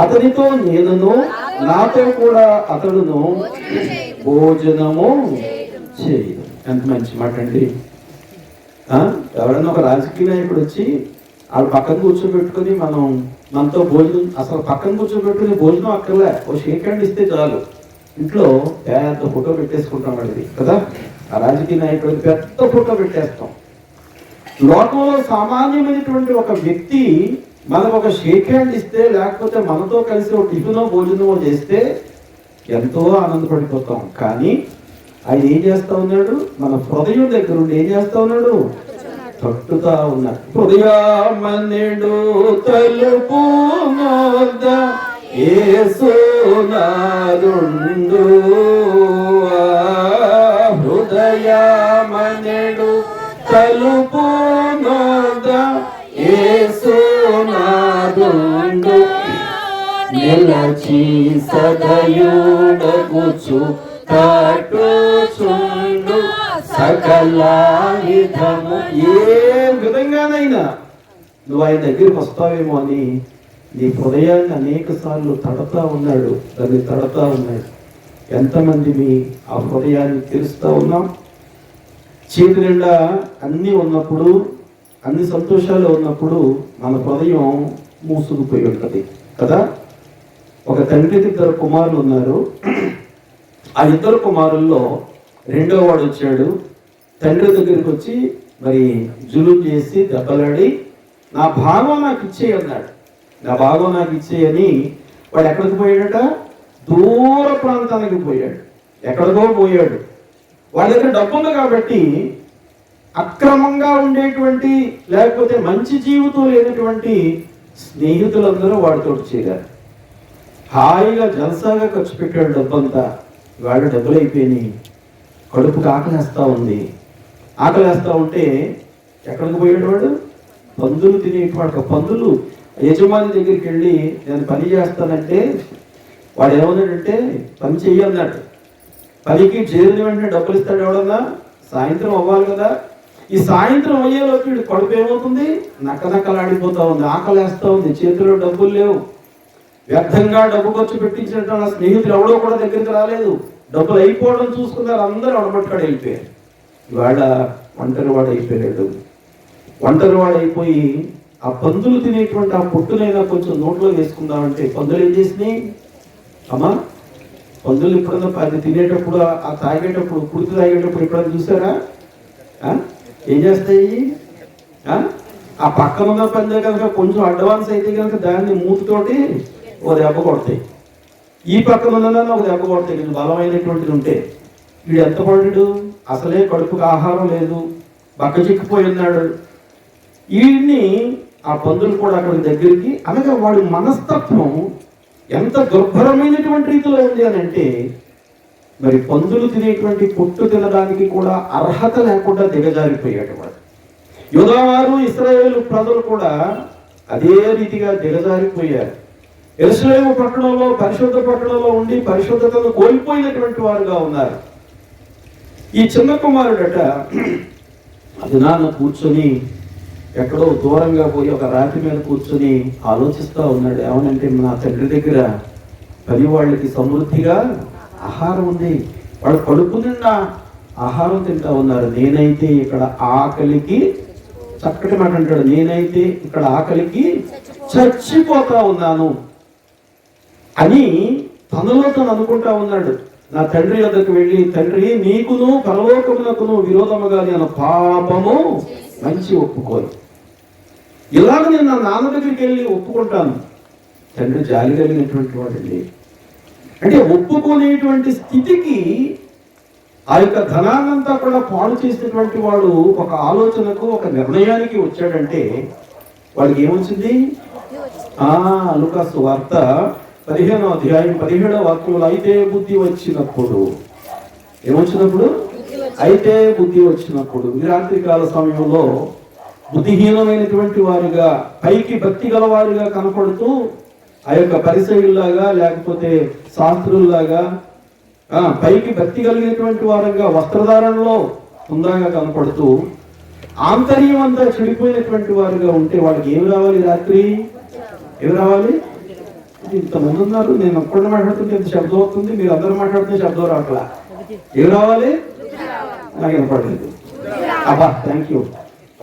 అతనితో నేనును నాతో కూడా అతడును భోజనము చేయదు. ఎంత మంచి మాట అండి. ఎవరైనా ఒక రాజకీయ నాయకుడు వచ్చి వాళ్ళు పక్కన కూర్చోబెట్టుకుని మనతో భోజనం, అసలు పక్కన కూర్చోబెట్టుకుని భోజనం అక్కర్లే, ఓ షేక్ హ్యాండ్ ఇస్తే చాలు, ఇంట్లో పెద్ద ఫోటో పెట్టేసుకుంటాం వాడిది కదా. ఆ రాజకీయ నాయకుడికి పెద్ద ఫోటో పెట్టేస్తాం. లోకంలో సామాన్యమైనటువంటి ఒక వ్యక్తి మనకు ఒక షేక్ హ్యాండ్ ఇస్తే, లేకపోతే మనతో కలిసి ఒక టిఫినో భోజనమో చేస్తే ఎంతో ఆనందపడిపోతాం. కానీ ఆయన ఏం చేస్తా ఉన్నాడు, మన హృదయం దగ్గర ఉండి ఏం చేస్తా ఉన్నాడు, తట్టుతా ఉన్నాడు. హృదయమన్నెడు తలుపు నొద్ద యేసునాదుండు, హృదయమన్నెడు తలుపు నొద్ద యేసునాదుండు, నిలచి సదయుడగుచు తట్టుచుండు సకల విధము. ఏ విధంగానైనా నువ్వు ఆయన దగ్గరికి వస్తావేమో అని నీ హృదయాన్ని అనేక సార్లు తడతా ఉన్నాడు, దాన్ని తడతా ఉన్నాడు. ఎంతమంది మీ ఆ హృదయాన్ని తెలుస్తూ ఉన్నాం? చేతి నిండా అన్నీ ఉన్నప్పుడు, అన్ని సంతోషాలు ఉన్నప్పుడు మన హృదయం మూసుకుపోయి ఉంటుంది కదా. ఒక తండ్రికి 2 కుమారులు ఉన్నారు. ఆ 2 కుమారుల్లో 2వ వాడు వచ్చాడు. తండ్రి దగ్గరికి వచ్చి మరి జులుం చేసి దెబ్బలాడి, నా భాగం నాకు ఇచ్చేయి అన్నాడు. నా భాగం నాకు ఇచ్చేయని వాడు ఎక్కడికి పోయాడట, దూర ప్రాంతానికి పోయాడు, ఎక్కడికో పోయాడు. వాడి దగ్గర డబ్బు ఉంది కాబట్టి అక్రమంగా ఉండేటువంటి, లేకపోతే మంచి జీవితం లేనటువంటి స్నేహితులందరూ వాడితో చేరారు. హాయిగా జలసాగా ఖర్చు పెట్టాడు డబ్బంతా. వాడు డబ్బులు అయిపోయినాయి, కడుపుకి ఆకలేస్తూ ఉంది. ఆకలేస్తూ ఉంటే ఎక్కడికి పోయాడు వాడు, పందులు తినేటువంటి పందులు యజమాని దగ్గరికి వెళ్ళి నేను పని చేస్తానంటే వాడు ఏమన్నాడంటే పని చెయ్యన్నాడు. పనికి చేరిన వెంటనే డబ్బులు ఇస్తాడు ఎవడన్నా? సాయంత్రం అవ్వాలి కదా. ఈ సాయంత్రం అయ్యేలోకి వీడు కడుపు ఏమవుతుంది? నక్కనక్కలాడిపోతా ఉంది, ఆకలేస్తూ ఉంది, చేతిలో డబ్బులు లేవు. వ్యర్థంగా డబ్బు ఖర్చు పెట్టించినట్టు నా స్నేహితులు ఎవడో కూడా దగ్గరికి రాలేదు. డబ్బులు అయిపోవడం చూసుకున్నారు, అందరూ అడమట్టుకాడు అయిపోయారు. ఇవాళ ఒంటరివాడు అయిపోయాడు. ఒంటరివాడు అయిపోయి ఆ పందులు తినేటువంటి ఆ పొట్టునైనా కొంచెం నోట్లో వేసుకుందామంటే పందులు ఏం చేసినాయి? అమ్మా, పందులు ఎప్పుడన్నా అది తినేటప్పుడు ఆ తాగేటప్పుడు కుడికి తాగేటప్పుడు ఎప్పుడన్నా చూసారా? ఏం చేస్తాయి? ఆ పక్కన ఉన్న పందే కనుక కొంచెం అడ్వాన్స్ అయితే కనుక దాన్ని మూతితోటి ఒక దెబ్బ కొడతాయి. ఈ పక్కన ఉన్నదాన్ని ఒక దెబ్బ కొడతాయి. కొంచెం బలమైనటువంటిది ఉంటే. వీడు ఎంత పడ్డాడు? అసలే కడుపుకి ఆహారం లేదు, బక్క చిక్కిపోయి ఉన్నాడు. వీడిని ఆ పందులు కూడా అక్కడి దగ్గరికి, అనగా వాడి మనస్తత్వం ఎంత దుర్భరమైనటువంటి రీతిలో ఉంది అని అంటే, మరి పందులు తినేటువంటి పొట్టు తినడానికి కూడా అర్హత లేకుండా దిగజారిపోయాడు వాడు. యూదావారు ఇశ్రాయేలు ప్రజలు కూడా అదే రీతిగా దిగజారిపోయారు. యెరూషలేము పట్టణంలో పరిశుద్ధ పట్టణంలో ఉండి పరిశుద్ధతను కోల్పోయినటువంటి వారుగా ఉన్నారు. ఈ చిన్న కుమారుడట అదినాన్న కూర్చొని ఎక్కడో దూరంగా పోయి ఒక రాతి మీద కూర్చొని ఆలోచిస్తూ ఉన్నాడు. ఏమనంటే, నా తండ్రి దగ్గర పని వాళ్ళకి సమృద్ధిగా ఆహారం ఉంది, వాళ్ళు కడుపు నిండా ఆహారం తింటా ఉన్నారు. నేనైతే ఇక్కడ ఆకలికి, చక్కటి మాట అంటాడు, నేనైతే ఇక్కడ ఆకలికి చచ్చిపోతా ఉన్నాను అని తనలో తను అనుకుంటా ఉన్నాడు. నా తండ్రి వద్దకు వెళ్ళి, తండ్రి, నీకును పరలోకమునకును విరోధముగా నేను పాపము మంచి ఒప్పుకోను. ఇలాగ నేను నా నాన్న దగ్గరికి వెళ్ళి ఒప్పుకుంటాను. తండ్రి జాలి కలిగినటువంటి వాడండి. అంటే ఒప్పుకునేటువంటి స్థితికి ఆ యొక్క ధనాన్నంతా కూడా పాడు చేసినటువంటి వాడు ఒక ఆలోచనకు, ఒక నిర్ణయానికి వచ్చాడంటే వాడికి ఏమొచ్చింది? లూకాసు వార్త 15వ అధ్యాయం 17వ వాక్యంలో, అయితే బుద్ధి వచ్చినప్పుడు, ఏమొచ్చినప్పుడు? అయితే బుద్ధి వచ్చినప్పుడు. ఈ రాత్రికాల సమయంలో బుద్ధిహీనమైనటువంటి వారుగా, పైకి భక్తి గలవారుగా కనపడుతూ ఆ యొక్క పరిసయుల్లాగా లేకపోతే శాస్త్రుల్లాగా పైకి భక్తి కలిగినటువంటి వారుగా వస్త్రధారణలో హుందాగా కనపడుతూ ఆంతర్యం అంతా చెడిపోయినటువంటి వారుగా ఉంటే వాళ్ళకి ఏమి రావాలి? రాత్రి ఏమి రావాలి? ఇంతమంది ఉన్నారు, నేను ఒక్కడే మాట్లాడుతుంటే ఎంత శబ్దం అవుతుంది, మీరు అందరూ మాట్లాడుతుంటే శబ్దం రావట్లా. ఏమి రావాలి? నాకు వినపడలేదు. అబ్బా, థ్యాంక్ యూ.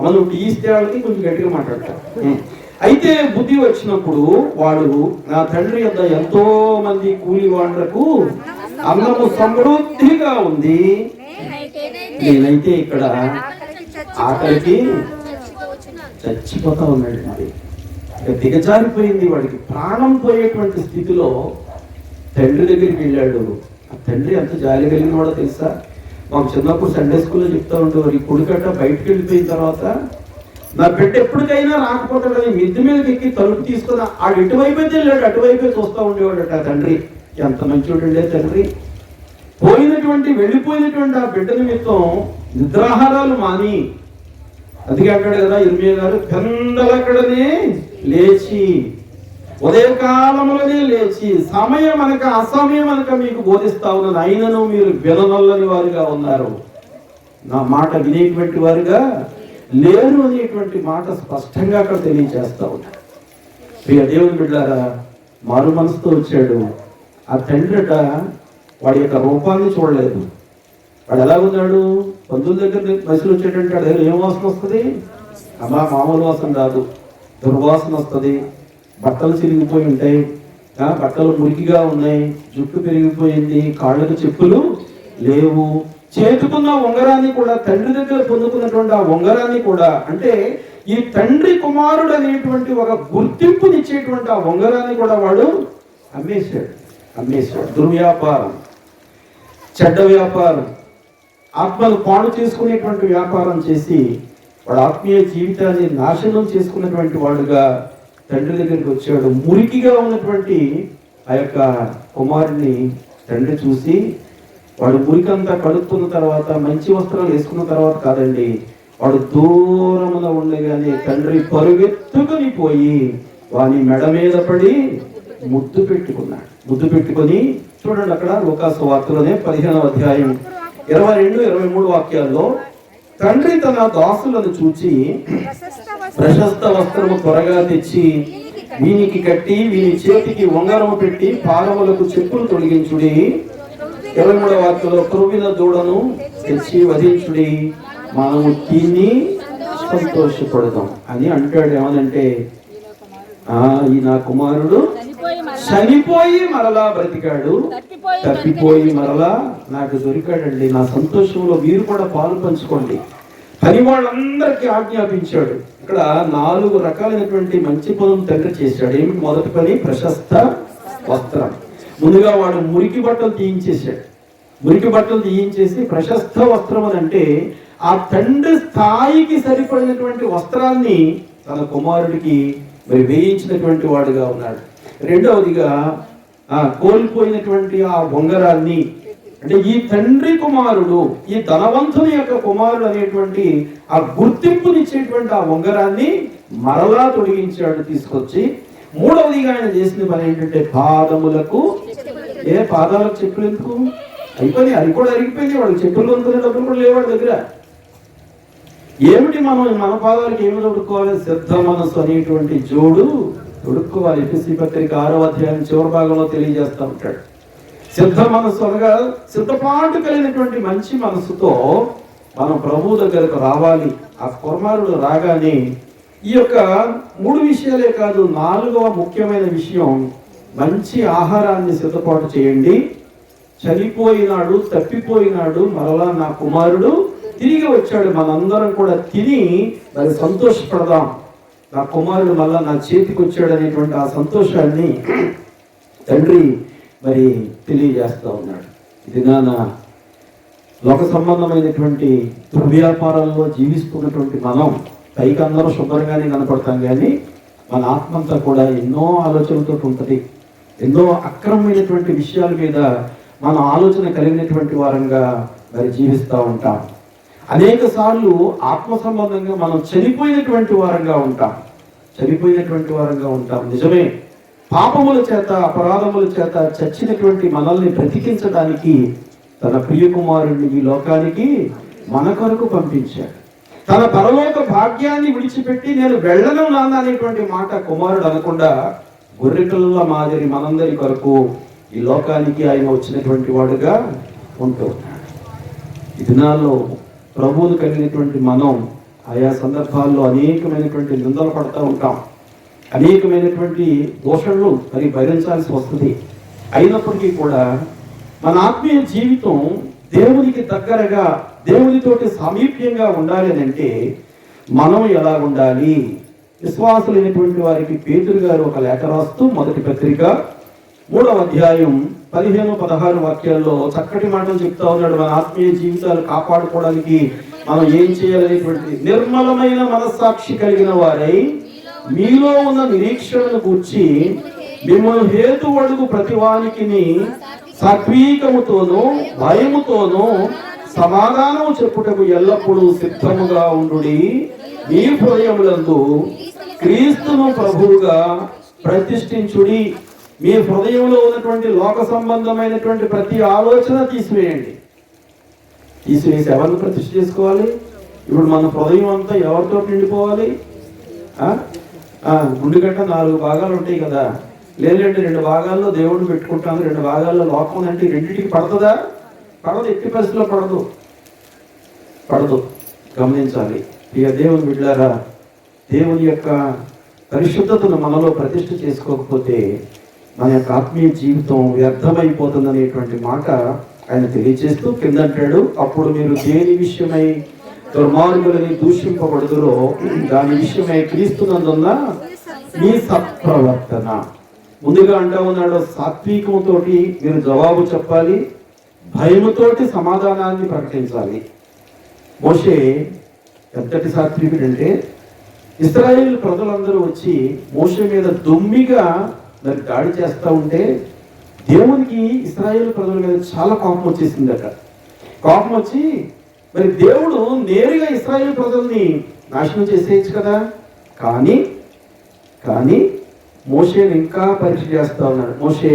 మనం టీ ఇస్తే వాళ్ళకి కొంచెం గట్టిగా మాట్లాడతారు. అయితే బుద్ధి వచ్చినప్పుడు వాడు, నా తండ్రి యొద్ద ఎంతో మంది కూలి వాళ్ళకు అన్నము సమృద్ధిగా ఉంది, నేనైతే ఇక్కడ ఆకలికి చచ్చిపోతా ఉన్నాడు. మరి ఇక దిగజారిపోయింది వాడికి, ప్రాణం పోయేటువంటి స్థితిలో తండ్రి దగ్గరికి వెళ్ళాడు. ఆ తండ్రి ఎంత జాలి కలిగిన వాడో తెలుసా? మాకు చిన్నప్పుడు సండే స్కూల్లో చెప్తా ఉండేవారు, ఈ కొడుకట్ట బయటకు వెళ్ళిపోయిన తర్వాత నా బిడ్డ ఎప్పటికైనా రాకపోతాడని మిద్ది మీదకి ఎక్కి తలుపు తీసుకుని ఆడు ఎటువైపు వెళ్ళాడు, అటువైపే చూస్తూ ఉండేవాడట ఆ తండ్రి. ఎంత మంచివాడు ఉండే తండ్రి. వెళ్ళిపోయినటువంటి ఆ బిడ్డ నిమిత్తం నిద్రాహారాలు మాని, అందుకే అంటాడు కదా ఇర్మియా గారు, పెందలక్కడనే లేచి, ఉదయకాలంలోనే లేచి, సమయం అనక అసమయం అనక మీకు బోధిస్తా ఉన్నాను, అయినను మీరు విననొల్లని వారుగా ఉన్నారు, నా మాట వినేటువంటి వారుగా లేరు అనేటువంటి మాట స్పష్టంగా అక్కడ తెలియజేస్తా ఉన్నారు. ప్రియ దేవుని బిడ్డలారా, మారు మనసుతో వచ్చాడు. ఆ తండ్రిట వాడి యొక్క రూపాన్ని చూడలేదు. వాడు ఎలా ఉన్నాడు? పందుల దగ్గర బస్సులు వచ్చేటంటే వాడి దగ్గర ఏం వాసన వస్తుంది? అమ్మా, మామూలు వాసన రాదు, దుర్వాసన వస్తుంది. బట్టలు చిరిగిపోయి ఉంటాయి, బట్టలు మురికిగా ఉన్నాయి, జుట్టు పెరిగిపోయింది, కాళ్ళకు చెప్పులు లేవు. చేతుకున్న ఉంగరాన్ని కూడా, తండ్రి దగ్గర పొందుకున్నటువంటి ఆ ఉంగరాన్ని కూడా, అంటే ఈ తండ్రి కుమారుడు అనేటువంటి ఒక గుర్తింపునిచ్చేటువంటి ఆ ఉంగరాన్ని కూడా వాడు అమ్మేశాడు. దుర్వ్యాపారం, చెడ్డ వ్యాపారం, ఆత్మను పాడు చేసుకునేటువంటి వ్యాపారం చేసి వాడు ఆత్మీయ జీవితాన్ని నాశనం చేసుకున్నటువంటి వాడుగా తండ్రి దగ్గరికి వచ్చాడు. మురికిగా ఉన్నటువంటి ఆ యొక్క కుమారుడిని తండ్రి చూసి, వాడు మురికంతా కడుక్కున్న తర్వాత, మంచి వస్త్రాలు వేసుకున్న తర్వాత కాదండి, వాడు దూరమున ఉండగానే తండ్రి పరుగెత్తుకొని పోయి వాని మెడ మీద పడి ముద్దు పెట్టుకున్నాడు. ముద్దు పెట్టుకొని చూడండి, అక్కడ లూకాసు వార్తలోనే 15వ అధ్యాయం 22-23 వాక్యాల్లో, తండ్రి తన దాసులను చూచి ప్రశస్త వస్త్రము త్వరగా తెచ్చి వీనికి కట్టి వీని చేతికి ఉంగరము పెట్టి పాదములకు చెప్పులు తొలగించుడి. 23వ వాక్యంలో, క్రొవ్విన దూడను తెచ్చి వధించుడి, మనము తిని సంతోషపడదాం అని అంటాడు. ఏమనంటే, ఈ నా కుమారుడు చనిపోయి మరలా బ్రతికాడు, తప్పిపోయి మరలా నాకు దొరికాడండి. నా సంతోషంలో మీరు కూడా పాలు పంచుకోండి అని వాళ్ళందరికీ ఆజ్ఞాపించాడు. ఇక్కడ 4 రకాలైనటువంటి మంచి పనులు తండ్రి చేశాడు. ఏమిటి? మొదటి పని ప్రశస్త వస్త్రం. ముందుగా వాడు మురికి బట్టలు తీయించేశాడు. మురికి బట్టలు తీయించేసి ప్రశస్త వస్త్రం అని అంటే ఆ తండ్రి స్థాయికి సరిపడినటువంటి వస్త్రాన్ని తన కుమారుడికి మరి వేయించినటువంటి వాడుగా ఉన్నాడు. రెండవదిగా కోల్పోయినటువంటి ఆ ఉంగరాన్ని, అంటే ఈ తండ్రి కుమారుడు, ఈ ధనవంతుని యొక్క కుమారుడు అనేటువంటి ఆ గుర్తింపునిచ్చేటువంటి ఆ ఉంగరాన్ని మరలా తొలగించాడు తీసుకొచ్చి. మూడవదిగా ఆయన చేసిన పని ఏంటంటే పాదములకు, పాదాలకు చెప్పులు ఎందుకు? అయిపోయి అది కూడా అరిగిపోయింది. వాడు చెప్పులు కొనుక్కునే డబ్బులు కూడా లేవాడు దగ్గర. ఏమిటి మన పాదాలకు ఏమి తొడుక్కోవాలి? సిద్ధ మనస్సు అనేటువంటి జోడు తొడుక్కోవాలి. ఎఫెసీ పత్రిక 6వ అధ్యాయం చివరి భాగంలో తెలియజేస్తూ ఉంటాడు. సిద్ధ మనస్సు అనగా సిద్ధపాటు కలిగినటువంటి మంచి మనస్సుతో మనం ప్రభు దగ్గరకు రావాలి. ఆ కుమారుడు రాగానే ఈ యొక్క 3 విషయాలే కాదు, 4వ ముఖ్యమైన విషయం, మంచి ఆహారాన్ని సిద్ధపాటు చేయండి. చనిపోయినాడు, తప్పిపోయినాడు, మరలా నా కుమారుడు తిరిగి వచ్చాడు. మనందరం కూడా తిని మరి సంతోషపడదాం. నా కుమారుడు మళ్ళా నా చేతికి వచ్చాడు అనేటువంటి ఆ సంతోషాన్ని తండ్రి మరి తెలియజేస్తూ ఉన్నాడు. ఇది నా లోక సంబంధమైనటువంటి దుర్వ్యాపారాల్లో జీవిస్తున్నటువంటి మనం పైకి అందరూ శుభ్రంగానే కనపడతాం, కానీ మన ఆత్మంతా కూడా ఎన్నో ఆలోచనలతో ఉంటుంది. ఎన్నో అక్రమమైనటువంటి విషయాల మీద మన ఆలోచన కలిగినటువంటి వారంగా మరి జీవిస్తూ ఉంటాం. అనేక సార్లు ఆత్మ సంబంధంగా మనం చనిపోయినటువంటి వారంగా ఉంటాం. నిజమే, పాపముల చేత అపరాధముల చేత చచ్చినటువంటి మనల్ని బ్రతికించడానికి తన ప్రియ కుమారుడిని ఈ లోకానికి మన కొరకు పంపించాడు. తన పరలోక భాగ్యాన్ని విడిచిపెట్టి నేను వెళ్ళను నాన్న అనేటువంటి మాట కుమారుడు అనకుండా గొర్రెపిల్లల మాదిరి మనందరి కొరకు ఈ లోకానికి ఆయన వచ్చినటువంటి వాడుగా ఉంటూ ఉన్నాడు. ఈ దినాల్లో ప్రభువును కలిగినటువంటి మనం ఆయా సందర్భాల్లో అనేకమైనటువంటి నిందలు పడుతూ ఉంటాం. అనేకమైనటువంటి దోషణలు మరి భరించాల్సి వస్తుంది. అయినప్పటికీ కూడా మన ఆత్మీయ జీవితం దేవునికి దగ్గరగా, దేవునితోటి సామీప్యంగా ఉండాలి అని అంటే మనం ఎలా ఉండాలి? విశ్వాసులైనటువంటి వారికి పేతురు గారు ఒక లేఖ రాస్తూ మొదటి పత్రిక 3వ అధ్యాయం 15-16 వాక్యాల్లో చక్కటి మాటలు చెప్తా ఉన్నాడు. మన ఆత్మీయ జీవితాలు కాపాడుకోవడానికి మనం ఏం చేయాలనేటువంటి, నిర్మలమైన మనస్సాక్షి కలిగిన వారై మీలో ఉన్న నిరీక్షణను గూర్చి మిమ్మల్ని హేతు అడుగు ప్రతివానికి సాత్వికముతోనూ భయముతోనూ సమాధానము చెప్పుటకు ఎల్లప్పుడూ సిద్ధముగా ఉండుడి. మీ హృదయములందు క్రీస్తును ప్రభువుగా ప్రతిష్ఠించుడి. మీ హృదయంలో ఉన్నటువంటి లోక సంబంధమైనటువంటి ప్రతి ఆలోచన తీసివేయండి. తీసివేసి ఎవరిని ప్రతిష్ఠ చేసుకోవాలి? ఇప్పుడు మన హృదయం అంతా ఎవరితో నిండిపోవాలి? గుండెగట్ట 4 భాగాలు ఉంటాయి కదా. లేదంటే 2 భాగాల్లో దేవుడిని పెట్టుకుంటాను, 2 భాగాల్లో లోకం అంటే రెండింటికి పడుతుందా? పడదు. ఎట్టి పరిస్థితిలో పడదు. గమనించాలి. ఇక దేవుని బిడ్డలారా, దేవుని యొక్క పరిశుద్ధతను మనలో ప్రతిష్ఠ చేసుకోకపోతే మన యొక్క ఆత్మీయ జీవితం వ్యర్థమైపోతుందనేటువంటి మాట ఆయన తెలియజేస్తూ కింద అంటాడు, అప్పుడు మీరు దేని విషయమై దుర్మార్గులని దూషింపబడుదురో దాని విషయమై క్రీస్తునందున్న మీ సత్ప్రవర్తన. ముందుగా అంటా ఉన్నాడు, సాత్వికముతోటి మీరు జవాబు చెప్పాలి, భయముతోటి సమాధానాన్ని ప్రకటించాలి. మోషే ఎంతటి సాత్వికుడు అంటే, ఇశ్రాయేలు ప్రజలందరూ వచ్చి మోషే మీద దొమ్మిగా మరి దాడి చేస్తూ ఉంటే దేవునికి ఇశ్రాయేలు ప్రజల మీద చాలా కోపం వచ్చేసిందట. కోపం వచ్చి మరి దేవుడు నేరుగా ఇశ్రాయేలు ప్రజల్ని నాశనం చేసేయచ్చు కదా. కానీ కానీ మోషేని ఇంకా పరీక్ష చేస్తా ఉన్నాడు. మోషే,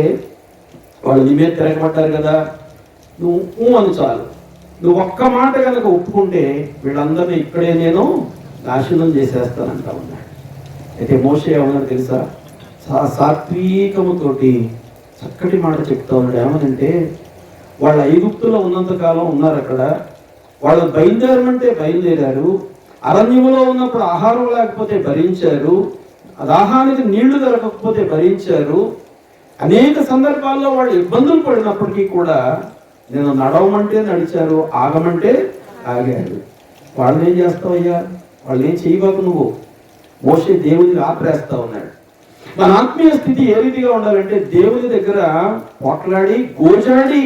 వాళ్ళు నీ మీద తిరగబడ్డారు కదా, నువ్వు అని చాలు, నువ్వు ఒక్క మాట కనుక ఒప్పుకుంటే వీళ్ళందరినీ ఇక్కడే నేను నాశనం చేసేస్తానంటా ఉన్నాడు. అయితే మోషే ఏమన్నాడు తెలుసా? సాత్వికముతోటి చక్కటి మాట చెప్తా ఉన్నాడు. ఏమనంటే, వాళ్ళ ఐగుప్తులో ఉన్నంతకాలం ఉన్నారు అక్కడ, వాళ్ళు బయలుదేరమంటే బయలుదేరారు, అరణ్యంలో ఉన్నప్పుడు ఆహారం లేకపోతే భరించారు, దాహానికి నీళ్లు దొరకకపోతే భరించారు, అనేక సందర్భాల్లో వాళ్ళు ఇబ్బందులు పడినప్పటికీ కూడా నేను నడవమంటే నడిచారు, ఆగమంటే ఆగారు. వాళ్ళని ఏం చేస్తావయ్యా? వాళ్ళు ఏం చేయబాకు నువ్వు. మోషే దేవుని ఆపరేస్తా ఉన్నాడు. మన ఆత్మీయ స్థితి ఏ రీతిగా ఉండాలంటే, దేవుని దగ్గర పోట్లాడి గోజాడి,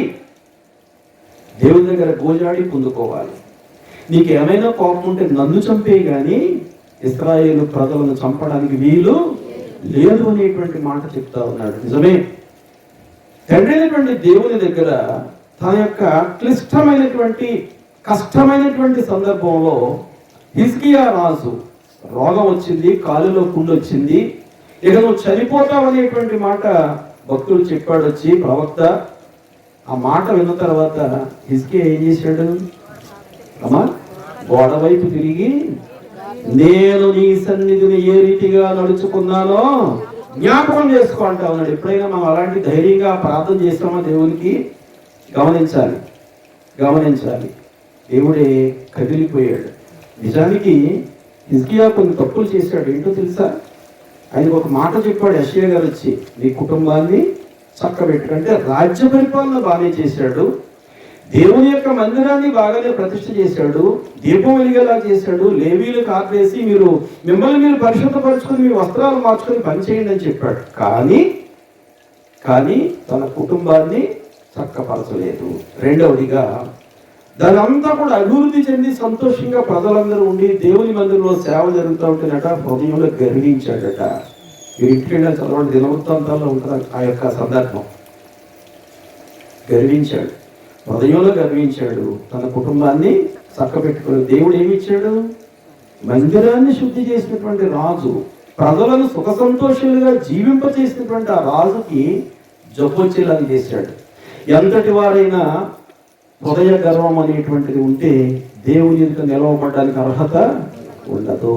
దేవుని దగ్గర గోజాడి పొందుకోవాలి. నీకు ఏమైనా కోపం ఉంటే నన్ను చంపే గాని ఇశ్రాయేలు ప్రజలను చంపడానికి వీలు లేదు అనేటువంటి మాట చెప్తా ఉన్నాడు. నిజమే. తండ్రి అయినటువంటి దేవుని దగ్గర తన యొక్క క్లిష్టమైనటువంటి కష్టమైనటువంటి సందర్భంలో హిజ్కియా రాజు రోగం వచ్చింది, కాలులో పుండు వచ్చింది, ఇక నువ్వు చనిపోతావు అనేటువంటి మాట భక్తుడు చెప్పాడు వచ్చి ప్రవక్త. ఆ మాట విన్న తర్వాత హిజ్కియా ఏం చేశాడు? అమ్మా, గోడ వైపు తిరిగి, నేను నీ సన్నిధిని ఏ రీతిగా నడుచుకున్నానో జ్ఞాపకం చేసుకో అంటా ఉన్నాడు. ఎప్పుడైనా మనం అలాంటి ధైర్యంగా ప్రార్థన చేస్తామో దేవునికి గమనించాలి. దేవుడే కదిలిపోయాడు. నిజానికి హిజ్కియా కొన్ని తప్పులు చేశాడు. ఏంటో తెలుసా? ఆయనకు ఒక మాట చెప్పాడు యెషయా గారు వచ్చి, నీ కుటుంబాన్ని చక్కబెట్టు అంటే. రాజ్య పరిపాలన బాగానే చేశాడు, దేవుని యొక్క మందిరాన్ని బాగానే ప్రతిష్ఠ చేశాడు, దీపం వెలిగేలా చేశాడు, లేవీలకు ఆపేసి మిమ్మల్ని మీరు పరిశుద్ధపరచుకొని మీ వస్త్రాలు మార్చుకొని పనిచేయండి అని చెప్పాడు. కానీ తన కుటుంబాన్ని చక్కపరచలేదు. రెండవదిగా దాని అంతా కూడా అభివృద్ధి చెంది సంతోషంగా ప్రజలందరూ ఉండి దేవుని మందిరంలో సేవ జరుగుతూ ఉంటేనట హృదయంలో గర్వించాడట. మీరు ఇంటికెళ్ళిన చదవండి, దినవృత్తాంతాల్లో ఉంటుంది ఆ యొక్క సందర్భం. గర్వించాడు, హృదయంలో గర్వించాడు, తన కుటుంబాన్ని చక్కబెట్టుకుని. దేవుడు ఏమి ఇచ్చాడు? మందిరాన్ని శుద్ధి చేసినటువంటి రాజు, ప్రజలను సుఖ సంతోషాలుగా జీవింపచేసినటువంటి ఆ రాజుకి జబ్బు వచ్చేలాగా చేశాడు. ఎంతటి వారైనా హృదయ గర్వం అనేటువంటిది ఉంటే దేవుని ఎదుట నిలవబడడానికి అర్హత ఉండదు.